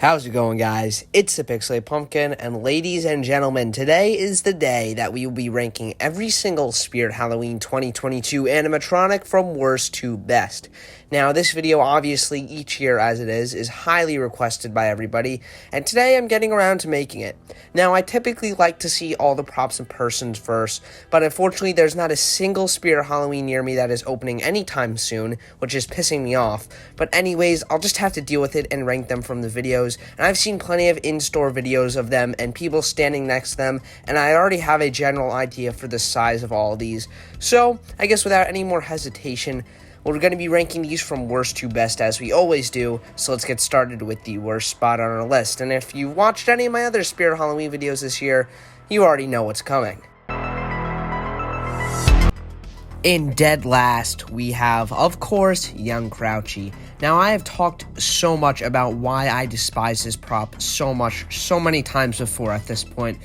How's it going, guys? It's the Pixelated Pumpkin, and ladies and gentlemen, today is the day that we will be ranking every single Spirit Halloween 2022 animatronic from worst to best. Now, this video, obviously, each year as it is highly requested by everybody, and today I'm getting around to making it. Now, I typically like to see all the props in person first, but unfortunately, there's not a single Spirit Halloween near me that is opening anytime soon, which is pissing me off. But anyways, I'll just have to deal with it and rank them from the videos. And I've seen plenty of in-store videos of them and people standing next to them, and I already have a general idea for the size of all of these. So, I guess without any more hesitation, we're going to be ranking these from worst to best as we always do, so let's get started with the worst spot on our list. And if you watched any of my other Spirit Halloween videos this year, you already know what's coming. In dead last, we have, of course, young Crouchy. Now, I have talked so much about why I despise this prop so many times before at this point,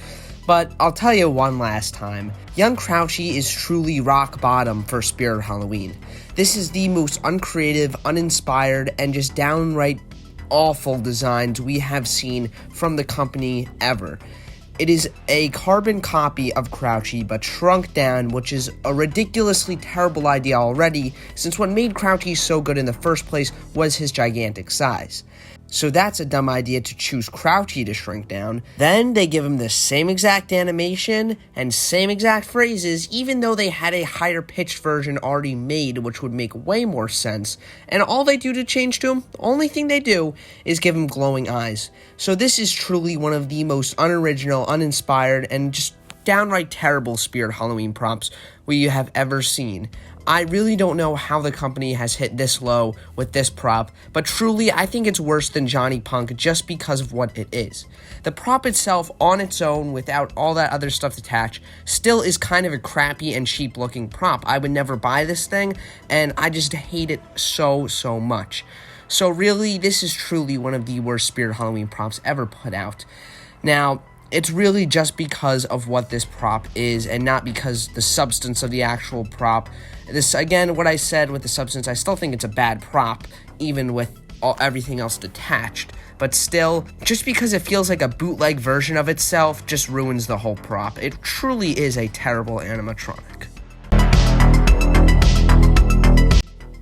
but I'll tell you one last time. Young Crouchy is truly rock bottom for Spirit Halloween. This is the most uncreative, uninspired, and just downright awful designs we have seen from the company ever. It is a carbon copy of Crouchy, but shrunk down, which is a ridiculously terrible idea already, since what made Crouchy so good in the first place was his gigantic size. So that's a dumb idea to choose Crouchy to shrink down. Then they give him the same exact animation and same exact phrases, even though they had a higher pitched version already made, which would make way more sense. And all they do to change to him, the only thing they do, is give him glowing eyes. So this is truly one of the most unoriginal, uninspired, and just downright terrible Spirit Halloween props we have ever seen. I really don't know how the company has hit this low with this prop, but truly I think it's worse than Johnny Punk just because of what it is. The prop itself on its own, without all that other stuff attached, still is kind of a crappy and cheap looking prop. I would never buy this thing, and I just hate it so much. So really, this is truly one of the worst Spirit Halloween props ever put out. Now, it's really just because of what this prop is and not because the substance of the actual prop. This, again, what I said with the substance, I still think it's a bad prop, even with everything else detached. But still, just because it feels like a bootleg version of itself just ruins the whole prop. It truly is a terrible animatronic.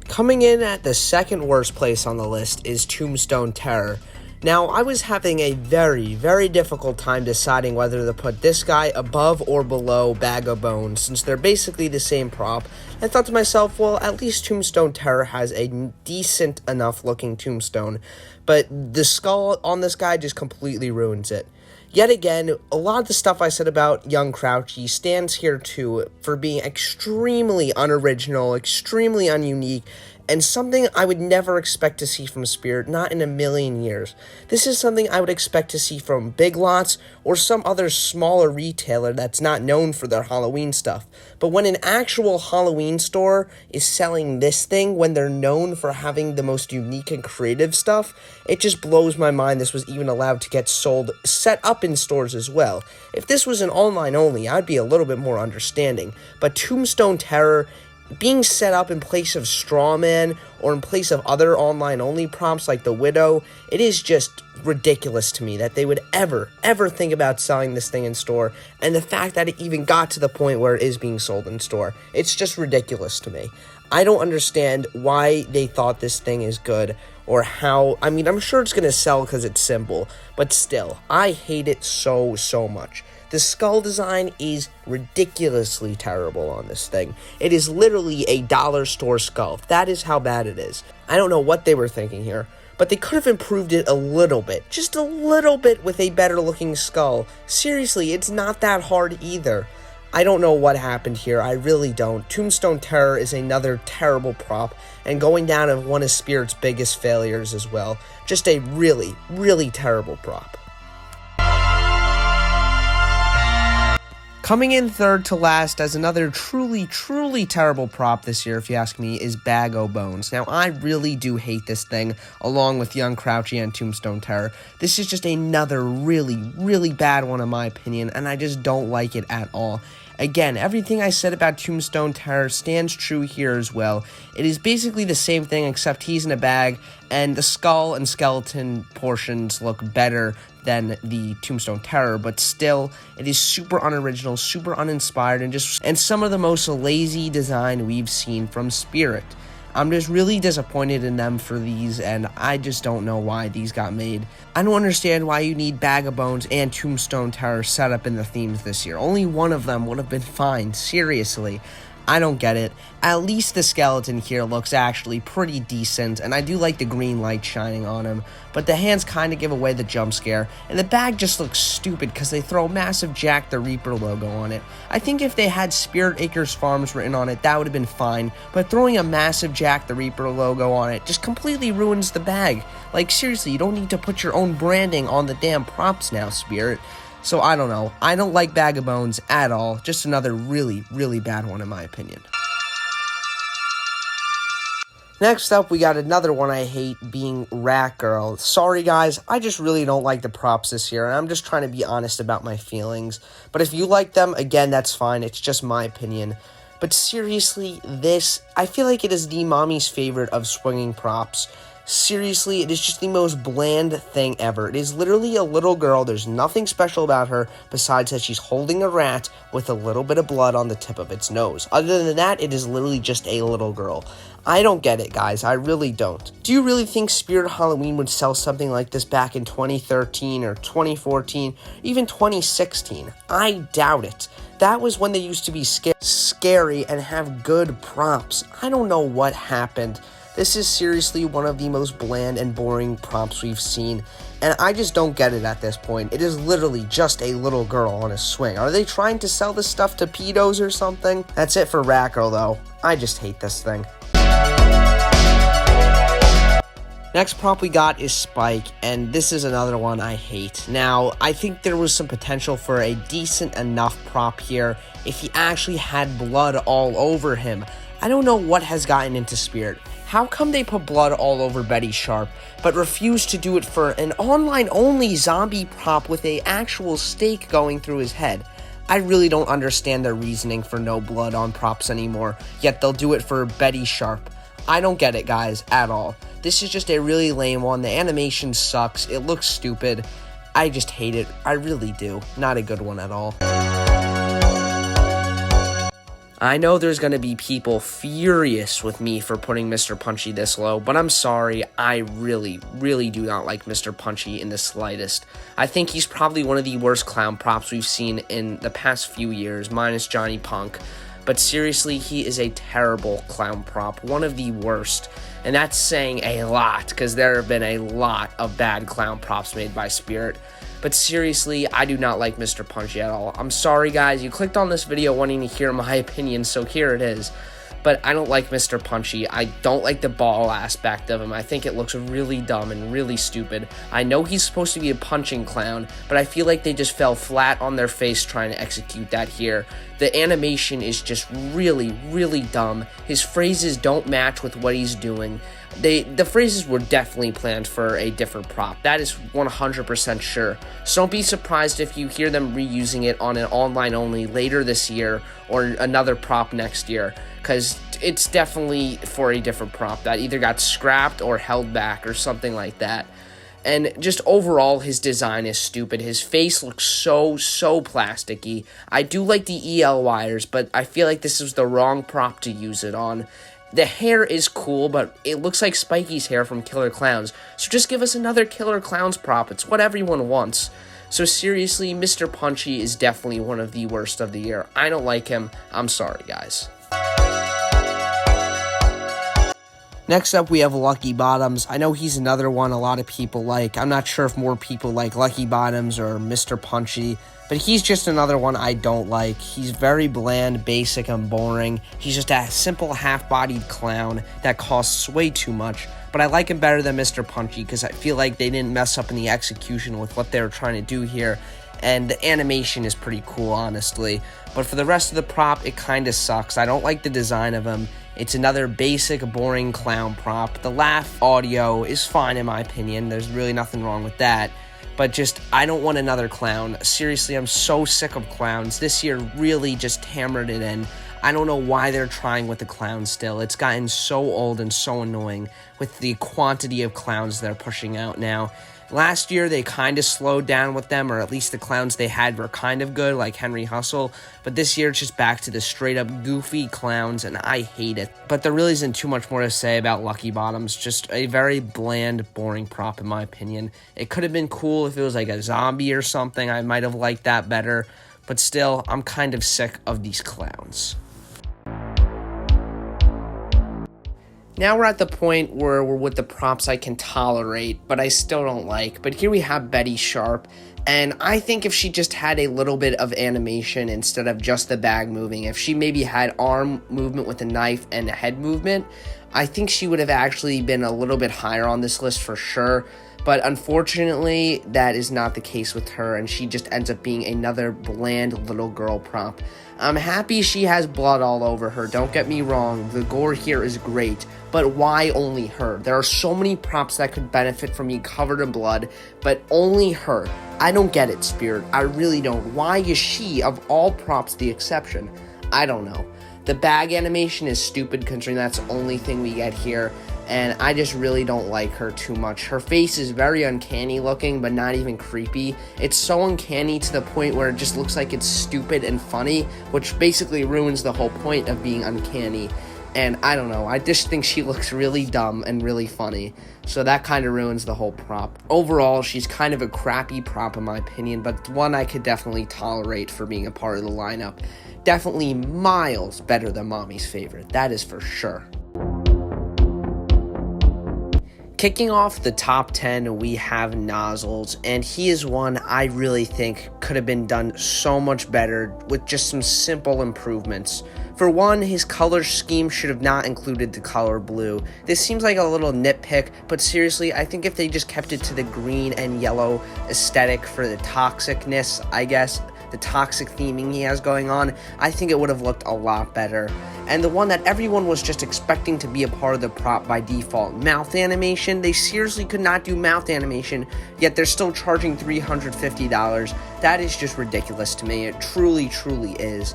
Coming in at the second worst place on the list is Tombstone Terror. Now, I was having a very difficult time deciding whether to put this guy above or below Bago Bones, since they're basically the same prop. I thought to myself, well, at least Tombstone Terror has a decent enough looking tombstone, but the skull on this guy just completely ruins it. Yet again, a lot of the stuff I said about young Crouchy stands here too, for being extremely unoriginal, extremely ununique, and something I would never expect to see from Spirit, not in a million years. This is something I would expect to see from Big Lots or some other smaller retailer that's not known for their Halloween stuff. But when an actual Halloween store is selling this thing when they're known for having the most unique and creative stuff, it just blows my mind this was even allowed to get sold, set up in stores as well. If this was an online only, I'd be a little bit more understanding. But Tombstone Terror being set up in place of Strawman or in place of other online-only prompts like the Widow, it is just ridiculous to me that they would ever think about selling this thing in store, and the fact that it even got to the point where it is being sold in store. It's just ridiculous to me. I don't understand why they thought this thing is good, or how. I mean, I'm sure it's going to sell because it's simple, but still, I hate it so much. The skull design is ridiculously terrible on this thing. It is literally a dollar store skull. That is how bad it is. I don't know what they were thinking here, but they could have improved it a little bit. Just a little bit with a better looking skull. Seriously, it's not that hard either. I don't know what happened here. I really don't. Tombstone Terror is another terrible prop, and going down as one of Spirit's biggest failures as well. Just a really terrible prop. Coming in third to last as another truly terrible prop this year, if you ask me, is Bago Bones. Now, I really do hate this thing, along with young Crouchy and Tombstone Terror. This is just another really bad one in my opinion, and I just don't like it at all. Again, everything I said about Tombstone Terror stands true here as well. It is basically the same thing except he's in a bag, and the skull and skeleton portions look better than the Tombstone Terror, but still, it is super unoriginal, super uninspired, and some of the most lazy design we've seen from Spirit. I'm just really disappointed in them for these, and I just don't know why these got made. I don't understand why you need Bago Bones and Tombstone Terror set up in the themes this year. Only one of them would have been fine, seriously. I don't get it. At least the skeleton here looks actually pretty decent, and I do like the green light shining on him, but the hands kind of give away the jump scare, and the bag just looks stupid because they throw a massive Jack the Reaper logo on it. I think if they had Spirit Acres Farms written on it, that would have been fine, but throwing a massive Jack the Reaper logo on it just completely ruins the bag. Like, seriously, you don't need to put your own branding on the damn props now, Spirit. So I don't know. I don't like Bago Bones at all. Just another really, really bad one in my opinion. Next up, we got another one I hate, being Rat Girl. Sorry guys, I just really don't like the props this year, and I'm just trying to be honest about my feelings. But if you like them, again, that's fine. It's just my opinion. But seriously, I feel like it is the mommy's favorite of swinging props. Seriously, it is just the most bland thing ever. It is literally a little girl. There's nothing special about her besides that she's holding a rat with a little bit of blood on the tip of its nose. Other than that, it is literally just a little girl. I don't get it, guys. I really don't. Do you really think Spirit Halloween would sell something like this back in 2013 or 2014, even 2016? I doubt it. That was when they used to be scary and have good props. I don't know what happened. This is seriously one of the most bland and boring props we've seen, and I just don't get it at this point. It is literally just a little girl on a swing. Are they trying to sell this stuff to pedos or something? That's it for Rat Girl, though. I just hate this thing. Next prop we got is Spike, and this is another one I hate. Now, I think there was some potential for a decent enough prop here if he actually had blood all over him. I don't know what has gotten into Spirit. How come they put blood all over Betty Sharp, but refuse to do it for an online-only zombie prop with a actual stake going through his head? I really don't understand their reasoning for no blood on props anymore, yet they'll do it for Betty Sharp. I don't get it, guys, at all. This is just a really lame one. The animation sucks. It looks stupid. I just hate it. I really do. Not a good one at all. I know there's going to be people furious with me for putting Mr. Punchy this low, but I'm sorry, I really, really do not like Mr. Punchy in the slightest. I think he's probably one of the worst clown props we've seen in the past few years, minus Johnny Punk. But seriously, he is a terrible clown prop, one of the worst. And that's saying a lot, because there have been a lot of bad clown props made by Spirit. But seriously, I do not like Mr. Punchy at all. I'm sorry, guys. You clicked on this video wanting to hear my opinion, so here it is. But I don't like Mr. Punchy. I don't like the ball aspect of him. I think it looks really dumb and really stupid. I know he's supposed to be a punching clown, but I feel like they just fell flat on their face trying to execute that here. The animation is just really, really dumb. His phrases don't match with what he's doing. The phrases were definitely planned for a different prop. That is 100% sure. So don't be surprised if you hear them reusing it on an online only later this year or another prop next year, because it's definitely for a different prop that either got scrapped or held back or something like that. And just overall, his design is stupid. His face looks so plasticky. I do like the EL wires, but I feel like this is the wrong prop to use it on. The hair is cool, but it looks like Spiky's hair from Killer Clowns. So just give us another Killer Clowns prop. It's what everyone wants. So seriously, Mr. Punchy is definitely one of the worst of the year. I don't like him. I'm sorry, guys. Next up, we have Lucky Bottoms. I know he's another one a lot of people like. I'm not sure if more people like Lucky Bottoms or Mr. Punchy, but he's just another one I don't like. He's very bland, basic, and boring. He's just a simple half-bodied clown that costs way too much, but I like him better than Mr. Punchy because I feel like they didn't mess up in the execution with what they were trying to do here, and the animation is pretty cool, honestly. But for the rest of the prop, it kind of sucks. I don't like the design of him. It's another basic, boring clown prop. The laugh audio is fine in my opinion. There's really nothing wrong with that. but just, I don't want another clown. Seriously, I'm so sick of clowns. This year really just hammered it in. I don't know why they're trying with the clowns still. It's gotten so old and so annoying with the quantity of clowns they're pushing out now. Last year, they kind of slowed down with them, or at least the clowns they had were kind of good, like Henry Hustle. But this year, it's just back to the straight-up goofy clowns, and I hate it. But there really isn't too much more to say about Lucky Bottoms. Just a very bland, boring prop, in my opinion. It could have been cool if it was like a zombie or something. I might have liked that better. But still, I'm kind of sick of these clowns. Now we're at the point where we're with the props I can tolerate, but I still don't like. But here we have Betty Sharp, and I think if she just had a little bit of animation instead of just the bag moving, if she maybe had arm movement with a knife and a head movement, I think she would have actually been a little bit higher on this list for sure. But unfortunately, that is not the case with her, and she just ends up being another bland little girl prop. I'm happy she has blood all over her, don't get me wrong, the gore here is great, but why only her? There are so many props that could benefit from being covered in blood, but only her. I don't get it, Spirit, I really don't. Why is she, of all props, the exception? I don't know. The bag animation is stupid considering that's the only thing we get here. And I just really don't like her too much. Her face is very uncanny looking, but not even creepy. It's so uncanny to the point where it just looks like it's stupid and funny, which basically ruins the whole point of being uncanny. And I don't know, I just think she looks really dumb and really funny. So that kind of ruins the whole prop. Overall, she's kind of a crappy prop in my opinion, but one I could definitely tolerate for being a part of the lineup. Definitely miles better than Mommy's favorite, that is for sure. Kicking off the top 10, we have Nozzles, and he is one I really think could have been done so much better with just some simple improvements. For one, his color scheme should have not included the color blue. This seems like a little nitpick, but seriously, I think if they just kept it to the green and yellow aesthetic for the toxicness, I guess, the toxic theming he has going on, I think it would have looked a lot better. And the one that everyone was just expecting to be a part of the prop by default, mouth animation, they seriously could not do mouth animation, yet they're still charging $350. That is just ridiculous to me. It truly, truly is.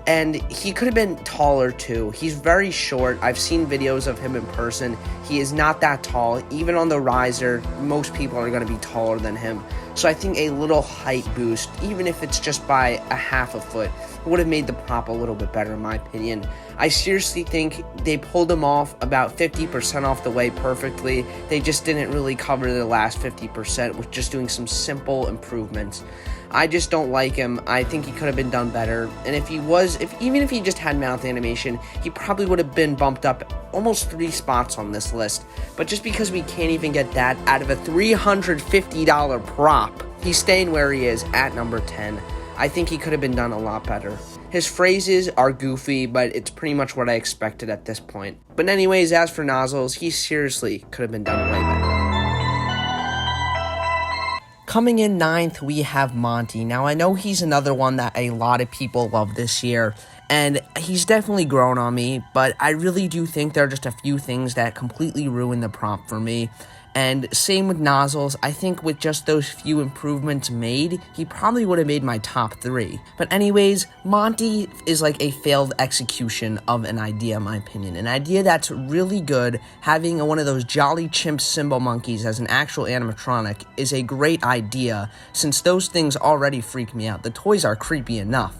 And he could have been taller too. He's very short. I've seen videos of him in person. He is not that tall. Even on the riser, most people are going to be taller than him. So I think a little height boost, even if it's just by a half a foot, would have made the prop a little bit better in my opinion. I seriously think they pulled him off about 50% off the way perfectly. They just didn't really cover the last 50% with just doing some simple improvements. I just don't like him. I think he could have been done better. And even if he just had mouth animation, he probably would have been bumped up almost 3 spots on this list. But just because we can't even get that out of a $350 prop, he's staying where he is at number 10. I think he could have been done a lot better. His phrases are goofy, but it's pretty much what I expected at this point. But anyways, as for Nozzles, he seriously could have been done way better. Coming in 9th, we have Monty. Now, I know he's another one that a lot of people love this year, and he's definitely grown on me, but I really do think there are just a few things that completely ruin the prop for me. And same with Nozzles, I think with just those few improvements made, he probably would have made my top 3. But anyways, Monty is like a failed execution of an idea, in my opinion. An idea that's really good, having one of those Jolly Chimp cymbal monkeys as an actual animatronic is a great idea, since those things already freak me out. The toys are creepy enough.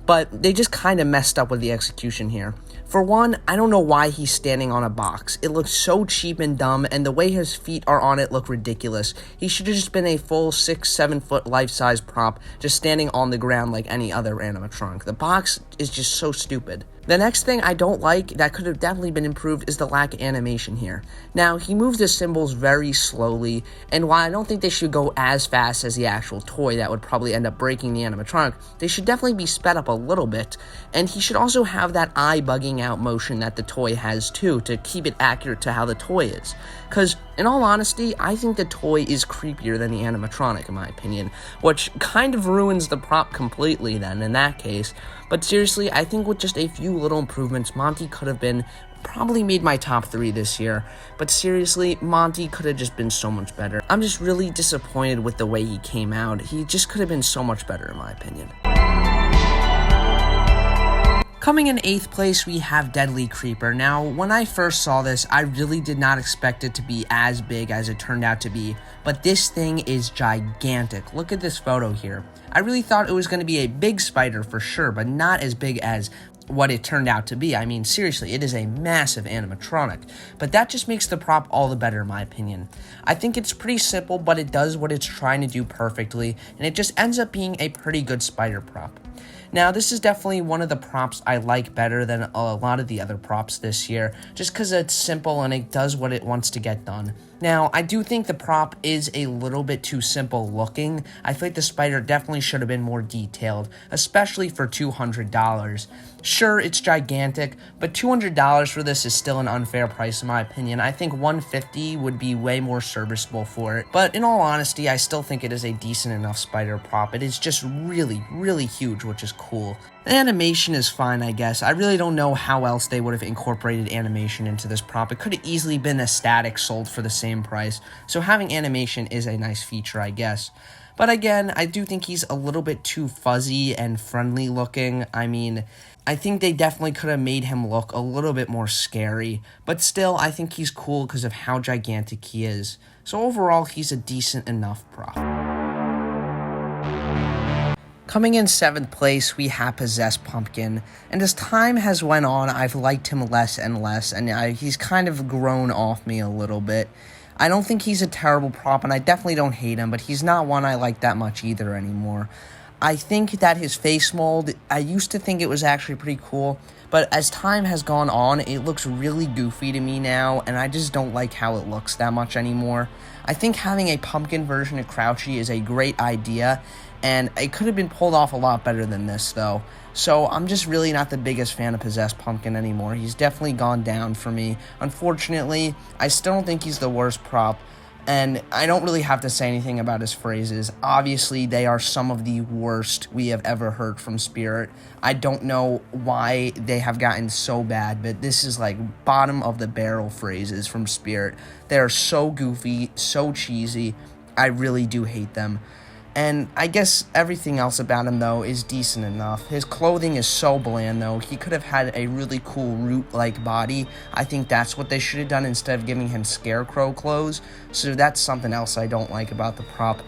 But they just kind of messed up with the execution here. For one, I don't know why he's standing on a box. It looks so cheap and dumb, and the way his feet are on it look ridiculous. He should have just been a full 6-7 foot life-size prop, just standing on the ground like any other animatronic. The box is just so stupid. The next thing I don't like that could have definitely been improved is the lack of animation here. Now, he moves the cymbals very slowly, and while I don't think they should go as fast as the actual toy that would probably end up breaking the animatronic, they should definitely be sped up a little bit, and he should also have that eye bugging out motion that the toy has too, to keep it accurate to how the toy is. Because, in all honesty, I think the toy is creepier than the animatronic, in my opinion, which kind of ruins the prop completely then, in that case. But seriously, I think with just a few little improvements, Monty could have been probably made my top 3 this year, but seriously, Monty could have just been so much better. I'm just really disappointed with the way he came out. He just could have been so much better in my opinion. Coming in 8th place, we have Deadly Creeper. Now, when I first saw this, I really did not expect it to be as big as it turned out to be, but this thing is gigantic. Look at this photo here. I really thought it was going to be a big spider for sure, but not as big as what it turned out to be. I mean, seriously, it is a massive animatronic, but that just makes the prop all the better in my opinion. I think it's pretty simple, but it does what it's trying to do perfectly, and it just ends up being a pretty good spider prop. Now, this is definitely one of the props I like better than a lot of the other props this year, just because it's simple and it does what it wants to get done. Now, I do think the prop is a little bit too simple looking. I feel like the spider definitely should have been more detailed, especially for $200. Sure, it's gigantic, but $200 for this is still an unfair price in my opinion. I think $150 would be way more serviceable for it, but in all honesty, I still think it is a decent enough spider prop. It is just really, really huge, which is cool. The animation is fine, I guess. I really don't know how else they would have incorporated animation into this prop. It could have easily been a static sold for the same price, so having animation is a nice feature, I guess. But again, I do think he's a little bit too fuzzy and friendly looking. I mean, I think they definitely could have made him look a little bit more scary, but still, I think he's cool because of how gigantic he is. So overall, he's a decent enough prop. Coming in 7th place, we have Possessed Pumpkin, and as time has went on, I've liked him less and less, and he's kind of grown off me a little bit. I don't think he's a terrible prop, and I definitely don't hate him, but he's not one I like that much either anymore. I think that his face mold, I used to think it was actually pretty cool, but as time has gone on, it looks really goofy to me now, and I just don't like how it looks that much anymore. I think having a pumpkin version of Crouchy is a great idea, and it could have been pulled off a lot better than this, though. So I'm just really not the biggest fan of Possessed Pumpkin anymore. He's definitely gone down for me. Unfortunately, I still don't think he's the worst prop, and I don't really have to say anything about his phrases. Obviously, they are some of the worst we have ever heard from Spirit. I don't know why they have gotten so bad, but this is like bottom of the barrel phrases from Spirit. They are so goofy, so cheesy. I really do hate them. And I guess everything else about him, though, is decent enough. His clothing is so bland, though. He could have had a really cool root-like body. I think that's what they should have done instead of giving him scarecrow clothes. So that's something else I don't like about the prop.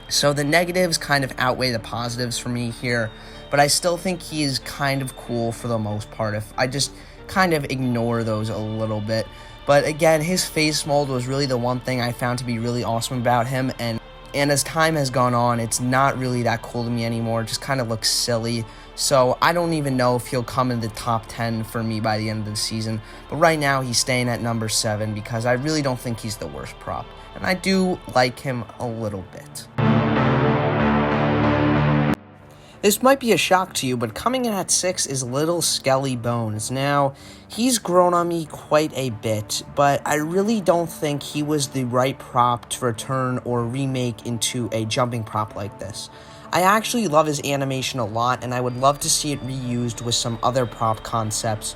So the negatives kind of outweigh the positives for me here. But I still think he is kind of cool for the most part, if I just kind of ignore those a little bit. But again, his face mold was really the one thing I found to be really awesome about him, and as time has gone on, it's not really that cool to me anymore. It just kind of looks silly. So I don't even know if he'll come in the top 10 for me by the end of the season. But right now, he's staying at number 7 because I really don't think he's the worst prop. And I do like him a little bit. This might be a shock to you, but coming in at 6 is Little Skelly Bones. Now, he's grown on me quite a bit, but I really don't think he was the right prop to return or remake into a jumping prop like this. I actually love his animation a lot, and I would love to see it reused with some other prop concepts.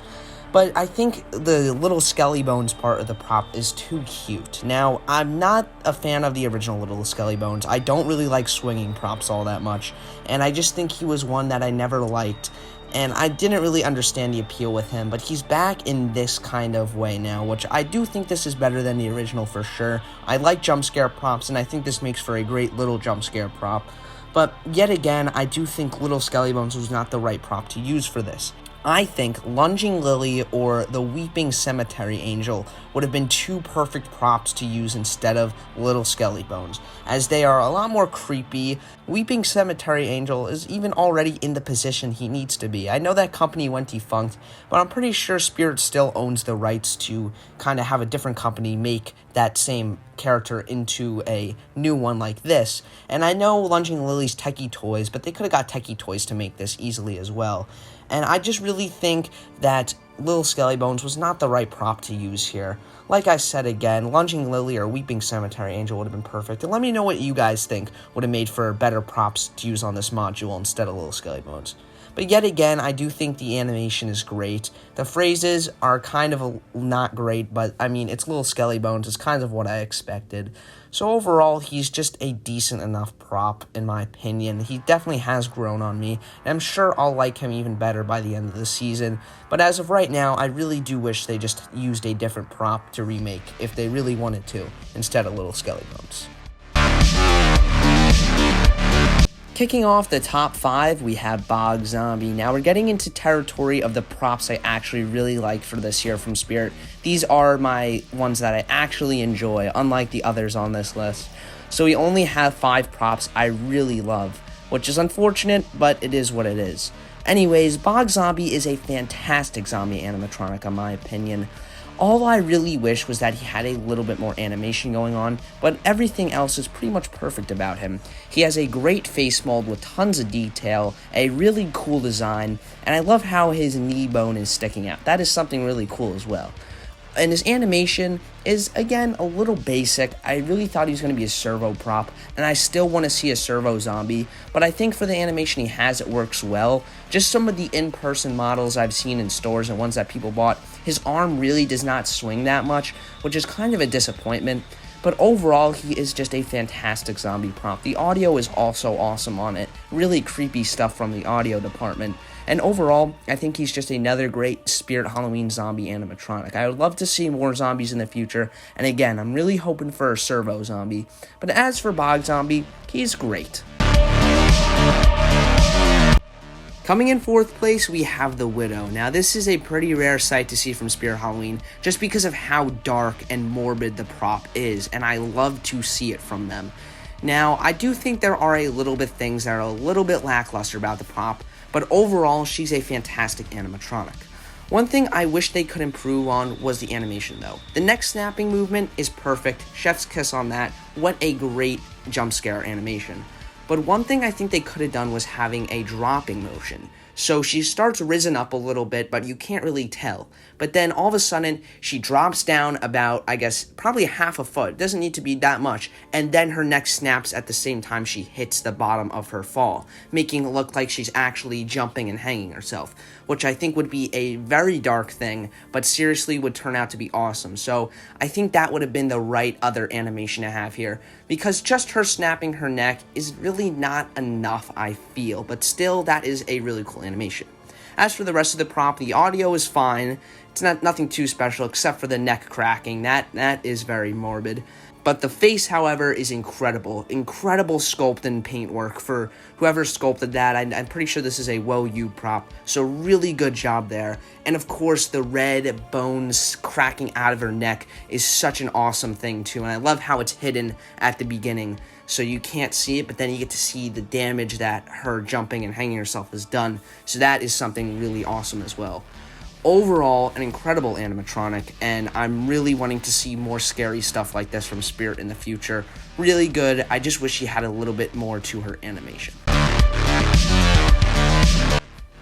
But I think the Little Skelly Bones part of the prop is too cute. Now, I'm not a fan of the original Little Skelly Bones. I don't really like swinging props all that much. And I just think he was one that I never liked. And I didn't really understand the appeal with him. But he's back in this kind of way now, which I do think this is better than the original for sure. I like jump scare props, and I think this makes for a great little jump scare prop. But yet again, I do think Little Skelly Bones was not the right prop to use for this. I think Lunging Lily or the Weeping Cemetery Angel would have been 2 perfect props to use instead of Little Skelly Bones, as they are a lot more creepy. Weeping Cemetery Angel is even already in the position he needs to be. I know that company went defunct, but I'm pretty sure Spirit still owns the rights to kind of have a different company make that same character into a new one like this. And I know Lunging Lily's Techie Toys, but they could have got Techie Toys to make this easily as well. And I just really think that Little Skelly Bones was not the right prop to use here. Like I said again, Lunging Lily or Weeping Cemetery Angel would have been perfect. And let me know what you guys think would have made for better props to use on this module instead of Little Skelly Bones. But yet again, I do think the animation is great. The phrases are kind of not great, but I mean, it's little skelly bones. It's kind of what I expected. So overall, he's just a decent enough prop, in my opinion. He definitely has grown on me, and I'm sure I'll like him even better by the end of the season. But as of right now, I really do wish they just used a different prop to remake, if they really wanted to, instead of little skelly bones. Kicking off the top 5, we have Bog Zombie. Now we're getting into territory of the props I actually really like for this year from Spirit. These are my ones that I actually enjoy, unlike the others on this list. So we only have 5 props I really love, which is unfortunate, but it is what it is. Anyways, Bog Zombie is a fantastic zombie animatronic in my opinion. All I really wish was that he had a little bit more animation going on, but everything else is pretty much perfect about him. He has a great face mold with tons of detail, a really cool design, and I love how his knee bone is sticking out. That is something really cool as well. And his animation is, again, a little basic. I really thought he was going to be a servo prop, and I still want to see a servo zombie, but I think for the animation he has, it works well. Just some of the in-person models I've seen in stores and ones that people bought, his arm really does not swing that much, which is kind of a disappointment. But overall, he is just a fantastic zombie prop. The audio is also awesome on it. Really creepy stuff from the audio department. And overall, I think he's just another great Spirit Halloween zombie animatronic. I would love to see more zombies in the future. And again, I'm really hoping for a servo zombie. But as for Bog Zombie, he's great. Coming in 4th place, we have the Widow. Now, this is a pretty rare sight to see from Spirit Halloween, just because of how dark and morbid the prop is, and I love to see it from them. Now, I do think there are a little bit things that are a little bit lackluster about the prop, but overall, she's a fantastic animatronic. One thing I wish they could improve on was the animation, though. The neck snapping movement is perfect, chef's kiss on that. What a great jump scare animation. But one thing I think they could have done was having a dropping motion. So she starts risen up a little bit, but you can't really tell. But then all of a sudden, she drops down about, I guess, probably half a foot. It doesn't need to be that much. And then her neck snaps at the same time she hits the bottom of her fall, making it look like she's actually jumping and hanging herself, which I think would be a very dark thing, but seriously would turn out to be awesome. So I think that would have been the right other animation to have here, because just her snapping her neck is really not enough, I feel, but still, that is a really cool animation. As for the rest of the prop, the audio is fine. It's nothing too special except for the neck cracking. That is very morbid. But the face, however, is incredible. Incredible sculpt and paintwork for whoever sculpted that. I'm pretty sure this is a Wo-Yu prop, so really good job there. And of course, the red bones cracking out of her neck is such an awesome thing too, and I love how it's hidden at the beginning, so you can't see it, but then you get to see the damage that her jumping and hanging herself has done, so that is something really awesome as well. Overall, an incredible animatronic, and I'm really wanting to see more scary stuff like this from Spirit in the future. Really good. I just wish she had a little bit more to her animation.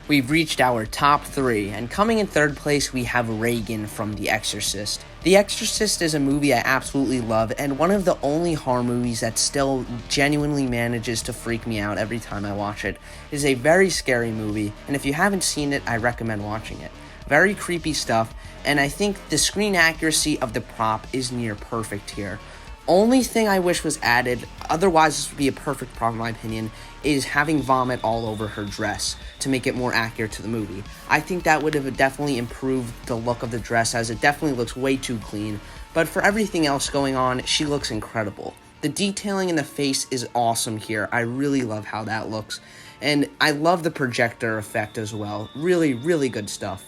We've reached our top 3, and coming in 3rd place, we have Reagan from The Exorcist. The Exorcist is a movie I absolutely love, and one of the only horror movies that still genuinely manages to freak me out every time I watch it. It is a very scary movie, and if you haven't seen it, I recommend watching it. Very creepy stuff, and I think the screen accuracy of the prop is near perfect here. Only thing I wish was added, otherwise this would be a perfect prop in my opinion, is having vomit all over her dress to make it more accurate to the movie. I think that would have definitely improved the look of the dress, as it definitely looks way too clean, but for everything else going on, she looks incredible. The detailing in the face is awesome here. I really love how that looks, and I love the projector effect as well. Really, really good stuff.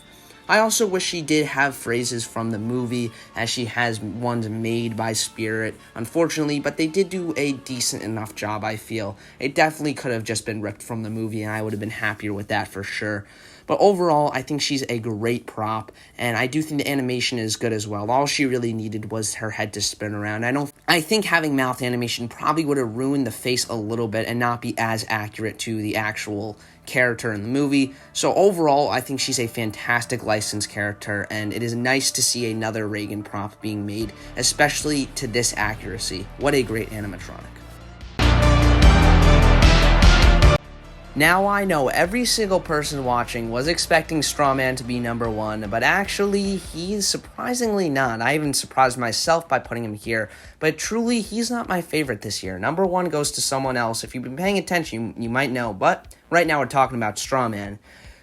I also wish she did have phrases from the movie, as she has ones made by Spirit, unfortunately, but they did do a decent enough job, I feel. It definitely could have just been ripped from the movie, and I would have been happier with that for sure. But overall, I think she's a great prop, and I do think the animation is good as well. All she really needed was her head to spin around. I think having mouth animation probably would have ruined the face a little bit and not be as accurate to the actual character in the movie. So overall, I think she's a fantastic licensed character, and it is nice to see another Reagan prop being made, especially to this accuracy. What a great animatronic. Now I know every single person watching was expecting Strawman to be number 1, but actually he's surprisingly not. I even surprised myself by putting him here, but truly he's not my favorite this year. Number 1 goes to someone else. If you've been paying attention, you might know, but right now we're talking about Strawman.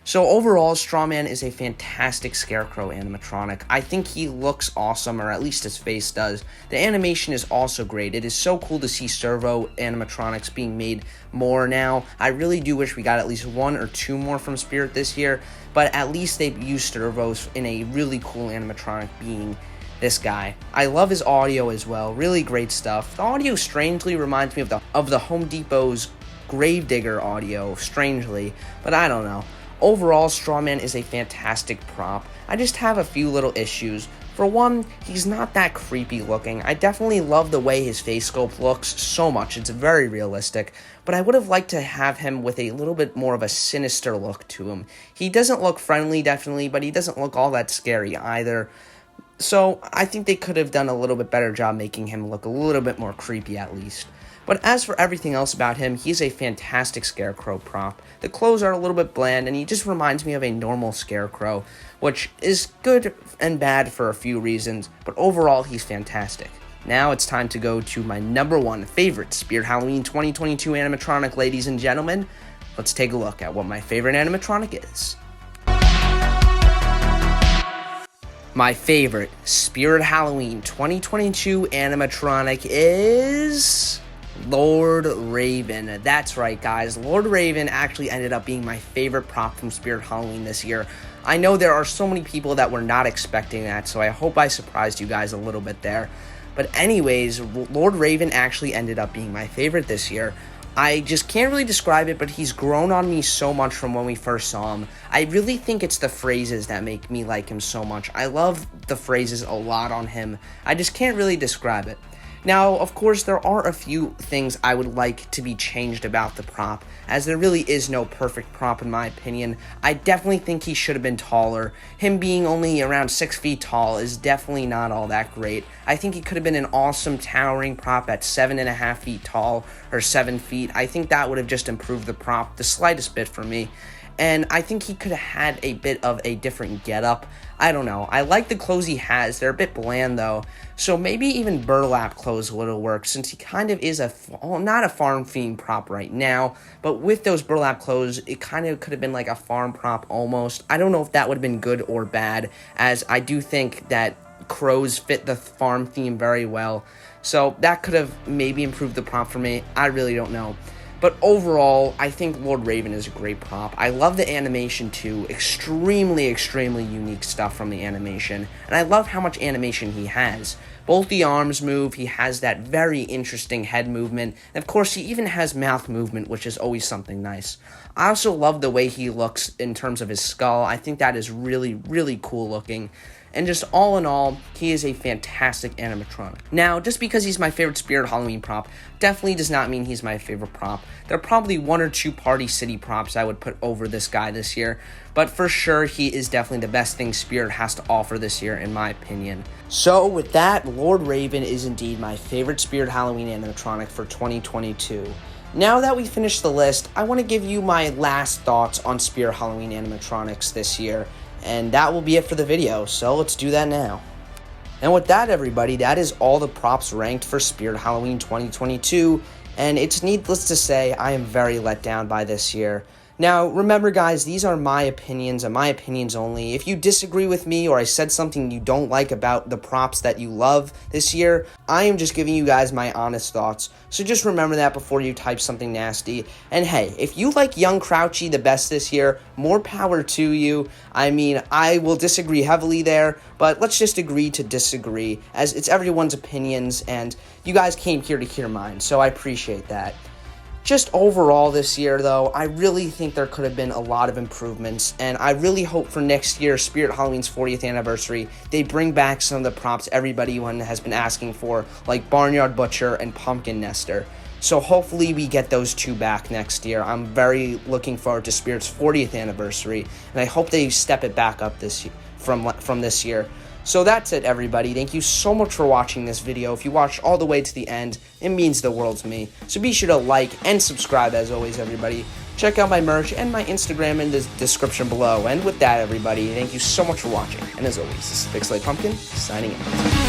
So overall, Strawman is a fantastic Scarecrow animatronic. I think he looks awesome, or at least his face does. The animation is also great. It is so cool to see servo animatronics being made more now. I really do wish we got at least 1 or 2 more from Spirit this year, but at least they've used servos in a really cool animatronic being this guy. I love his audio as well. Really great stuff. The audio strangely reminds me of the Home Depot's Gravedigger audio, strangely, but I don't know. Overall, Strawman is a fantastic prop. I just have a few little issues. For one, he's not that creepy looking. I definitely love the way his face sculpt looks so much. It's very realistic, but I would have liked to have him with a little bit more of a sinister look to him. He doesn't look friendly, definitely, but he doesn't look all that scary either. So I think they could have done a little bit better job making him look a little bit more creepy at least. But as for everything else about him, he's a fantastic Scarecrow prop. The clothes are a little bit bland, and he just reminds me of a normal Scarecrow, which is good and bad for a few reasons, but overall, he's fantastic. Now it's time to go to my number 1 favorite Spirit Halloween 2022 animatronic, ladies and gentlemen. Let's take a look at what my favorite animatronic is. My favorite Spirit Halloween 2022 animatronic is Lord Raven. That's right, guys. Lord Raven actually ended up being my favorite prop from Spirit Halloween this year. I know there are so many people that were not expecting that, so I hope I surprised you guys a little bit there. But anyways, Lord Raven actually ended up being my favorite this year. I just can't really describe it, but he's grown on me so much from when we first saw him. I really think it's the phrases that make me like him so much. I love the phrases a lot on him. I just can't really describe it. Now, of course, there are a few things I would like to be changed about the prop, as there really is no perfect prop in my opinion. I definitely think he should have been taller. Him being only around 6 feet tall is definitely not all that great. I think he could have been an awesome towering prop at 7.5 feet tall, or 7 feet. I think that would have just improved the prop the slightest bit for me. And I think he could have had a bit of a different getup. I don't know. I like the clothes he has. They're a bit bland, though. So maybe even burlap clothes would have worked, since he kind of is not a farm-themed prop right now. But with those burlap clothes, it kind of could have been like a farm prop almost. I don't know if that would have been good or bad, as I do think that crows fit the farm theme very well. So that could have maybe improved the prop for me. I really don't know. But overall, I think Lord Raven is a great prop. I love the animation too. Extremely, extremely unique stuff from the animation. And I love how much animation he has. Both the arms move, he has that very interesting head movement. And of course, he even has mouth movement, which is always something nice. I also love the way he looks in terms of his skull. I think that is really, really cool looking. And just all in all, he is a fantastic animatronic. Now, just because he's my favorite Spirit Halloween prop, definitely does not mean he's my favorite prop. There are probably 1 or 2 Party City props I would put over this guy this year, but for sure, he is definitely the best thing Spirit has to offer this year, in my opinion. So, with that, Lord Raven is indeed my favorite Spirit Halloween animatronic for 2022. Now that we finished the list, I want to give you my last thoughts on Spirit Halloween animatronics this year. And that will be it for the video, so let's do that now. And with that, everybody, that is all the props ranked for Spirit Halloween 2022, and it's needless to say, I am very let down by this year. Now, remember guys, these are my opinions and my opinions only. If you disagree with me or I said something you don't like about the props that you love this year, I am just giving you guys my honest thoughts. So just remember that before you type something nasty. And hey, if you like young Crouchy the best this year, more power to you. I mean, I will disagree heavily there, but let's just agree to disagree, as it's everyone's opinions, and you guys came here to hear mine, so I appreciate that. Just overall this year, though, I really think there could have been a lot of improvements, and I really hope for next year, Spirit Halloween's 40th anniversary, they bring back some of the props everybody has been asking for, like Barnyard Butcher and Pumpkin Nester. So hopefully we get those 2 back next year. I'm very looking forward to Spirit's 40th anniversary, and I hope they step it back up this year, from this year. So that's it, everybody. Thank you so much for watching this video. If you watched all the way to the end, it means the world to me. So be sure to like and subscribe as always, everybody. Check out my merch and my Instagram in the description below. And with that, everybody, thank you so much for watching. And as always, this is Pixelated Pumpkin, signing out.